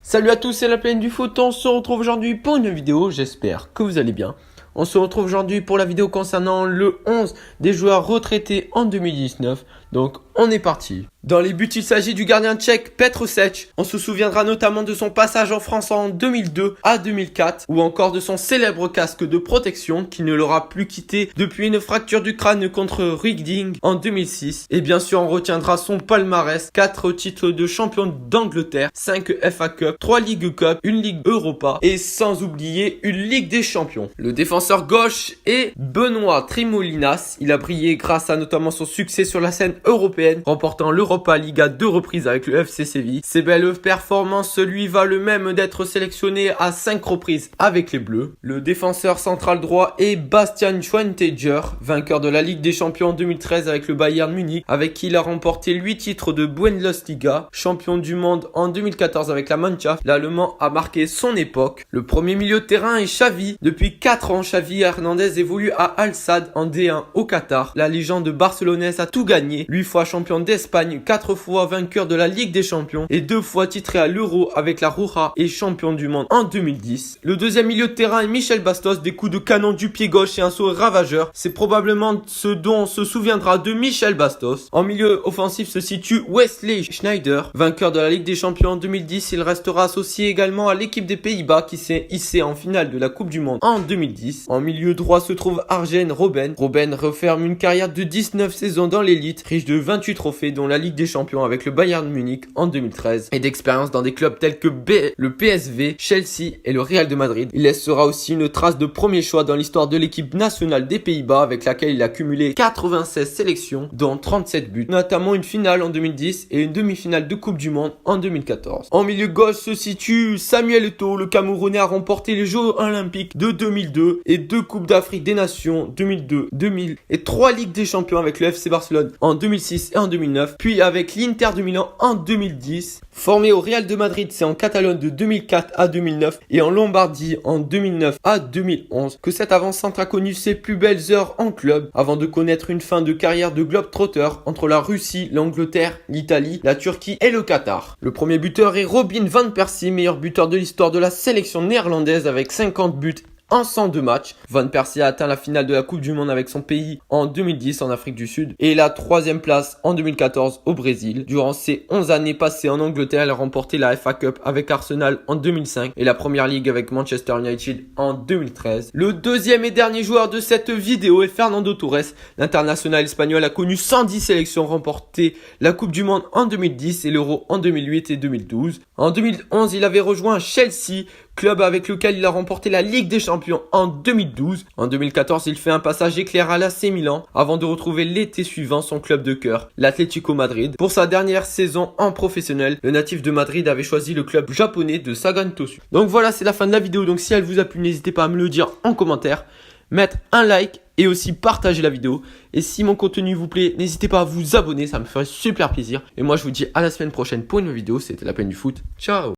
Salut à tous, c'est la plaine du foot, on se retrouve aujourd'hui pour une vidéo, j'espère que vous allez bien. On se retrouve aujourd'hui pour la vidéo concernant le 11 des joueurs retraités en 2019, donc on est parti. Dans les buts, il s'agit du gardien tchèque Petr Cech. On se souviendra notamment de son passage en France en 2002 à 2004 ou encore de son célèbre casque de protection qui ne l'aura plus quitté depuis une fracture du crâne contre Reading en 2006. Et bien sûr, on retiendra son palmarès, 4 titres de champion d'Angleterre, 5 FA Cup, 3 League Cup, une Ligue Europa et sans oublier une Ligue des Champions. Le défenseur gauche est Benoît Trimolinas. Il a brillé grâce à notamment son succès sur la scène européenne, remportant l'Europa League à 2 reprises avec le FC Séville. Ses belles performances lui valent même d'être sélectionné à 5 reprises avec les Bleus. Le défenseur central droit est Bastian Schweinsteiger, vainqueur de la Ligue des Champions en 2013 avec le Bayern Munich, avec qui il a remporté 8 titres de Bundesliga, champion du monde en 2014 avec la Mannschaft. L'Allemand a marqué son époque. Le premier milieu de terrain est Xavi. Depuis 4 ans, Xavi Hernandez évolue à Al Sadd en D1 au Qatar. La légende barcelonaise a tout gagné, 8 fois champion d'Espagne, 4 fois vainqueur de la Ligue des Champions et 2 fois titré à l'Euro avec la Roja et champion du monde en 2010. Le deuxième milieu de terrain est Michel Bastos, des coups de canon du pied gauche et un saut ravageur. C'est probablement ce dont on se souviendra de Michel Bastos. En milieu offensif se situe Wesley Schneider, vainqueur de la Ligue des Champions en 2010. Il restera associé également à l'équipe des Pays-Bas qui s'est hissée en finale de la Coupe du Monde en 2010. En milieu droit se trouve Arjen Robben. Robben referme une carrière de 19 saisons dans l'élite, riche de 28 trophées dont la Ligue des Champions avec le Bayern Munich en 2013 et d'expérience dans des clubs tels que le PSV, Chelsea et le Real de Madrid. Il laissera aussi une trace de premier choix dans l'histoire de l'équipe nationale des Pays-Bas avec laquelle il a cumulé 96 sélections dont 37 buts, notamment une finale en 2010 et une demi-finale de Coupe du Monde en 2014. En milieu gauche se situe Samuel Eto'o. Le Camerounais a remporté les Jeux Olympiques de 2002 et 2 Coupes d'Afrique des Nations 2002, 2000 et 3 Ligues des Champions avec le FC Barcelone en 2006 et en 2009, puis avec l'Inter de Milan en 2010. Formé au Real de Madrid, c'est en Catalogne de 2004 à 2009 et en Lombardie en 2009 à 2011 que cet avant-centre a connu ses plus belles heures en club avant de connaître une fin de carrière de globe-trotter entre la Russie, l'Angleterre, l'Italie, la Turquie et le Qatar. Le premier buteur est Robin van Persie, meilleur buteur de l'histoire de la sélection néerlandaise avec 50 buts en 102 matchs. Van Persie a atteint la finale de la Coupe du Monde avec son pays en 2010 en Afrique du Sud et la 3e place en 2014 au Brésil. Durant ses 11 années passées en Angleterre, elle a remporté la FA Cup avec Arsenal en 2005 et la Première Ligue avec Manchester United en 2013. Le deuxième et dernier joueur de cette vidéo est Fernando Torres. L'international espagnol a connu 110 sélections, remporté la Coupe du Monde en 2010 et l'Euro en 2008 et 2012. En 2011, il avait rejoint Chelsea, club avec lequel il a remporté la Ligue des Champions en 2012. En 2014, il fait un passage éclair à l'AC Milan avant de retrouver l'été suivant son club de cœur, l'Atlético Madrid. Pour sa dernière saison en professionnel, le natif de Madrid avait choisi le club japonais de Sagan Tosu. Donc voilà, c'est la fin de la vidéo. Donc si elle vous a plu, n'hésitez pas à me le dire en commentaire, mettre un like et aussi partager la vidéo. Et si mon contenu vous plaît, n'hésitez pas à vous abonner, ça me ferait super plaisir. Et moi je vous dis à la semaine prochaine pour une nouvelle vidéo. C'était la plaine du foot. Ciao.